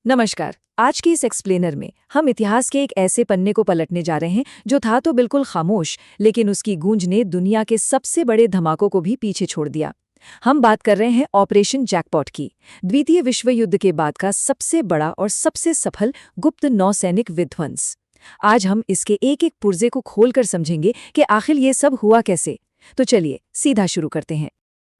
नमस्कार। आज की इस एक्सप्लेनर में हम इतिहास के एक ऐसे पन्ने को पलटने जा रहे हैं जो था तो बिल्कुल खामोश, लेकिन उसकी गूंज ने दुनिया के सबसे बड़े धमाकों को भी पीछे छोड़ दिया। हम बात कर रहे हैं ऑपरेशन जैकपॉट की, द्वितीय विश्व युद्ध के बाद का सबसे बड़ा और सबसे सफल गुप्त नौसैनिक विध्वंस। आज हम इसके एक एक पुर्जे को खोलकर समझेंगे कि आखिर ये सब हुआ कैसे। तो चलिए सीधा शुरू करते हैं।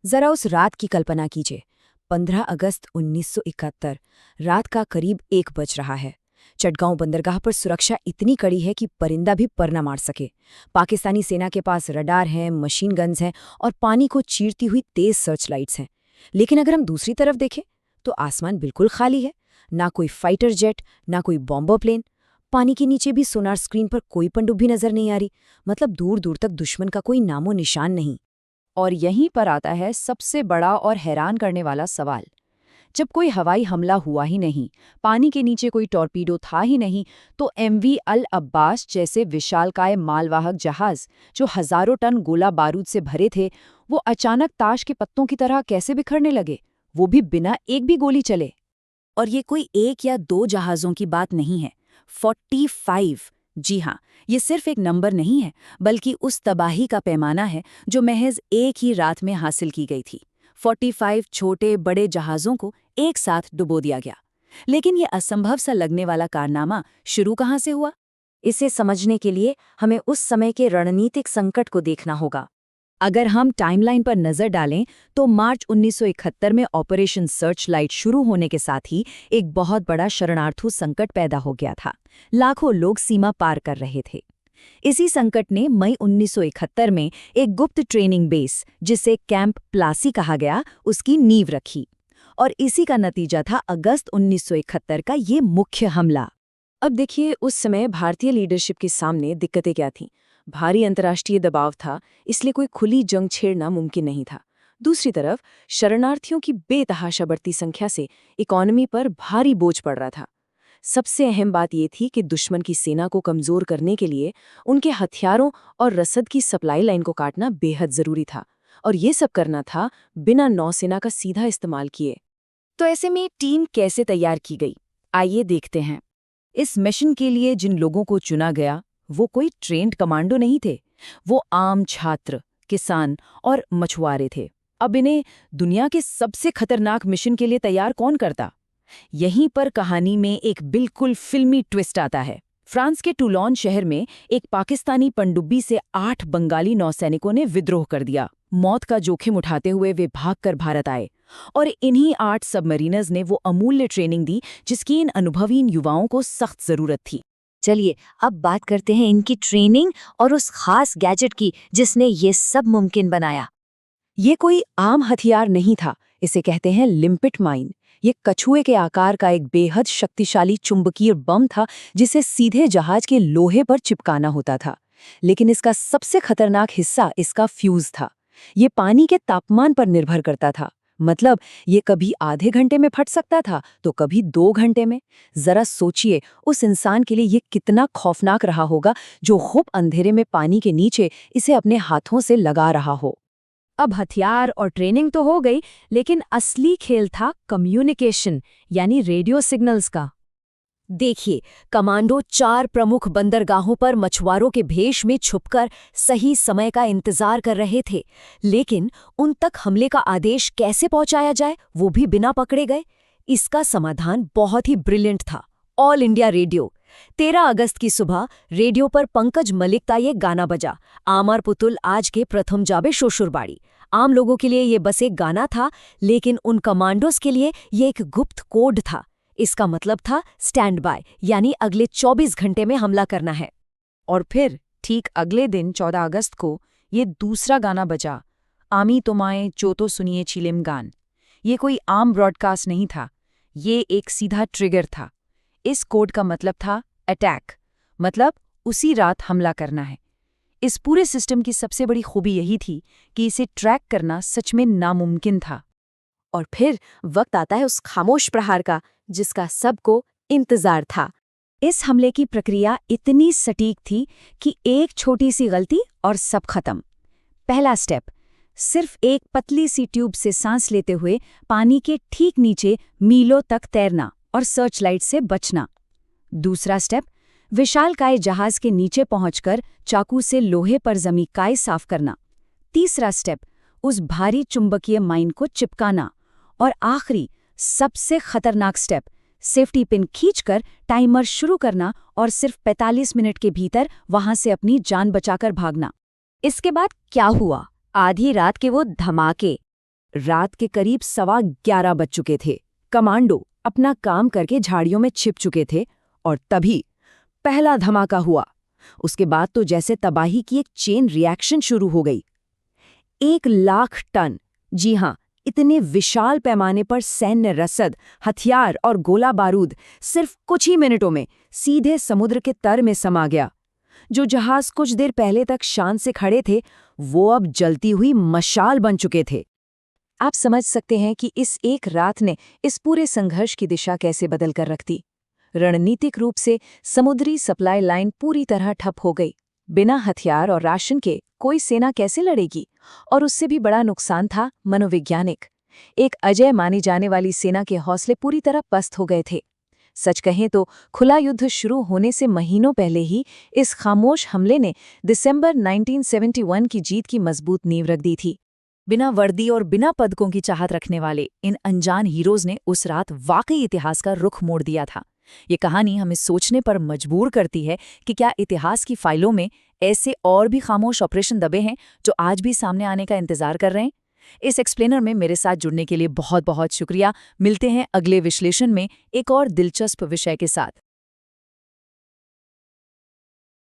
जरा उस रात की कल्पना कीजिए। 15 अगस्त 1971, रात का करीब 1 बज रहा है। चटगांव बंदरगाह पर सुरक्षा इतनी कड़ी है कि परिंदा भी पर न मार सके। पाकिस्तानी सेना के पास रडार हैं, मशीन गन्स हैं और पानी को चीरती हुई तेज सर्च लाइट्स हैं। लेकिन अगर हम दूसरी तरफ देखें तो आसमान बिल्कुल खाली है। ना कोई फाइटर जेट, ना कोई बॉम्बर प्लेन। पानी के नीचे भी सोनार स्क्रीन पर कोई पनडुब्बी नजर नहीं आ रही। मतलब दूर दूर तक दुश्मन का कोई नामो निशान नहीं। और यहीं पर आता है सबसे बड़ा और हैरान करने वाला सवाल। जब कोई हवाई हमला हुआ ही नहीं, पानी के नीचे कोई टॉर्पीडो था ही नहीं, तो एमवी अल अब्बास जैसे विशालकाय मालवाहक जहाज जो हजारों टन गोला बारूद से भरे थे, वो अचानक ताश के पत्तों की तरह कैसे बिखरने लगे, वो भी बिना एक भी गोली चले। और ये कोई 1 या 2 जहाज़ों की बात नहीं है। 45। जी हाँ, ये सिर्फ एक नंबर नहीं है, बल्कि उस तबाही का पैमाना है जो महज एक ही रात में हासिल की गई थी। 45 छोटे बड़े जहाज़ों को एक साथ डुबो दिया गया। लेकिन ये असंभव सा लगने वाला कारनामा शुरू कहाँ से हुआ? इसे समझने के लिए हमें उस समय के रणनीतिक संकट को देखना होगा। अगर हम टाइमलाइन पर नजर डालें तो मार्च 1971 में ऑपरेशन सर्च लाइट शुरू होने के साथ ही एक बहुत बड़ा शरणार्थी संकट पैदा हो गया था। लाखों लोग सीमा पार कर रहे थे। इसी संकट ने मई 1971 में एक गुप्त ट्रेनिंग बेस, जिसे कैंप प्लासी कहा गया, उसकी नींव रखी। और इसी का नतीजा था अगस्त 1971 का ये मुख्य हमला। अब देखिए, उस समय भारतीय लीडरशिप के सामने दिक्कतें क्या थीं। भारी अंतर्राष्ट्रीय दबाव था, इसलिए कोई खुली जंग छेड़ना मुमकिन नहीं था। दूसरी तरफ शरणार्थियों की बेतहाशा बढ़ती संख्या से इकोनॉमी पर भारी बोझ पड़ रहा था। सबसे अहम बात ये थी कि दुश्मन की सेना को कमजोर करने के लिए उनके हथियारों और रसद की सप्लाई लाइन को काटना बेहद जरूरी था, और ये सब करना था बिना नौसेना का सीधा इस्तेमाल किए। तो ऐसे में टीम कैसे तैयार की गई, आइए देखते हैं। इस मिशन के लिए जिन लोगों को चुना गया वो कोई ट्रेंड कमांडो नहीं थे। वो आम छात्र, किसान और मछुआरे थे। अब इन्हें दुनिया के सबसे खतरनाक मिशन के लिए तैयार कौन करता? यहीं पर कहानी में एक बिल्कुल फिल्मी ट्विस्ट आता है। फ्रांस के टूलोन शहर में एक पाकिस्तानी पनडुब्बी से 8 बंगाली नौसैनिकों ने विद्रोह कर दिया। मौत का जोखिम उठाते हुए वे भागकर भारत आए, और इन्हीं 8 सबमरीनर्स ने वो अमूल्य ट्रेनिंग दी जिसकी इन अनुभवीन युवाओं को सख्त जरूरत थी। चलिए अब बात करते हैं इनकी ट्रेनिंग और उस खास गैजेट की जिसने ये सब मुमकिन बनाया। ये कोई आम हथियार नहीं था, इसे कहते हैं लिम्पिट माइन। ये कछुए के आकार का एक बेहद शक्तिशाली चुंबकीय बम था जिसे सीधे जहाज के लोहे पर चिपकाना होता था। लेकिन इसका सबसे खतरनाक हिस्सा इसका फ्यूज था। ये पानी के तापमान पर निर्भर करता था। मतलब ये कभी आधे घंटे में फट सकता था तो कभी 2 घंटे में। जरा सोचिए, उस इंसान के लिए ये कितना खौफनाक रहा होगा जो खूब अंधेरे में पानी के नीचे इसे अपने हाथों से लगा रहा हो। अब हथियार और ट्रेनिंग तो हो गई, लेकिन असली खेल था कम्युनिकेशन, यानी रेडियो सिग्नल्स का। देखिए, कमांडो 4 प्रमुख बंदरगाहों पर मछुआरों के भेष में छुपकर सही समय का इंतजार कर रहे थे। लेकिन उन तक हमले का आदेश कैसे पहुंचाया जाए, वो भी बिना पकड़े गए। इसका समाधान बहुत ही ब्रिलियंट था। All India radio. 13 अगस्त की सुबह रेडियो पर पंकज मलिक का ये गाना बजा, आमार पुतुल आज के प्रथम जाबे শ্বশুরবাড়ি। आम लोगों के लिए ये बस एक गाना था, लेकिन उन कमांडोज के लिए ये एक गुप्त कोड था। इसका मतलब था स्टैंड बाय, यानी अगले 24 घंटे में हमला करना है। और फिर ठीक अगले दिन 14 अगस्त को ये दूसरा गाना बजा, आमी तोमाए चोतो सुनिए चिलिम गान। ये कोई आम ब्रॉडकास्ट नहीं था, ये एक सीधा ट्रिगर था। इस कोड का मतलब था अटैक, मतलब उसी रात हमला करना है। इस पूरे सिस्टम की सबसे बड़ी खूबी यही थी कि इसे ट्रैक करना सच में नामुमकिन था। और फिर वक्त आता है उस खामोश प्रहार का जिसका सबको इंतजार था। इस हमले की प्रक्रिया इतनी सटीक थी कि एक छोटी सी गलती और सब खत्म। पहला स्टेप, सिर्फ एक पतली सी ट्यूब से सांस लेते हुए पानी के ठीक नीचे मीलों तक तैरना, और सर्चलाइट से बचना। दूसरा स्टेप, विशालकाय जहाज के नीचे पहुंचकर चाकू से लोहे पर जमी काई साफ करना। तीसरा स्टेप, उस भारी चुंबकीय माइन को चिपकाना। और आखिरी, सबसे खतरनाक स्टेप, सेफ्टी पिन खींचकर टाइमर शुरू करना और सिर्फ 45 मिनट के भीतर वहां से अपनी जान बचाकर भागना। इसके बाद क्या हुआ? आधी रात के वो धमाके। रात के करीब 11:15 बज चुके थे। कमांडो अपना काम करके झाड़ियों में छिप चुके थे और तभी पहला धमाका हुआ। उसके बाद तो जैसे तबाही की एक चेन रिएक्शन शुरू हो गई। 1,00,000 टन, जी हां, इतने विशाल पैमाने पर सैन्य रसद, हथियार और गोला बारूद सिर्फ कुछ ही मिनटों में सीधे समुद्र के तर में समा गया। जो जहाज कुछ देर पहले तक शान से खड़े थे, वो अब जलती हुई मशाल बन चुके थे। आप समझ सकते हैं कि इस एक रात ने इस पूरे संघर्ष की दिशा कैसे बदल कर रख दी। रणनीतिक रूप से समुद्री सप्लाई लाइन पूरी तरह ठप हो गई। बिना हथियार और राशन के कोई सेना कैसे लड़ेगी? और उससे भी बड़ा नुकसान था मनोवैज्ञानिक। एक अजय मानी जाने वाली सेना के हौसले पूरी तरह पस्त हो गए थे। सच कहें तो खुला युद्ध शुरू होने से महीनों पहले ही इस खामोश हमले ने दिसंबर 1971 की जीत की मजबूत नींव रख दी थी। बिना वर्दी और बिना पदकों की चाहत रखने वाले इन अनजान हीरोज ने उस रात वाकई इतिहास का रुख मोड़ दिया था। ये कहानी हमें सोचने पर मजबूर करती है कि क्या इतिहास की फाइलों में ऐसे और भी खामोश ऑपरेशन दबे हैं जो आज भी सामने आने का इंतजार कर रहे हैं। इस एक्सप्लेनर में मेरे साथ जुड़ने के लिए बहुत बहुत शुक्रिया। मिलते हैं अगले विश्लेषण में एक और दिलचस्प विषय के साथ।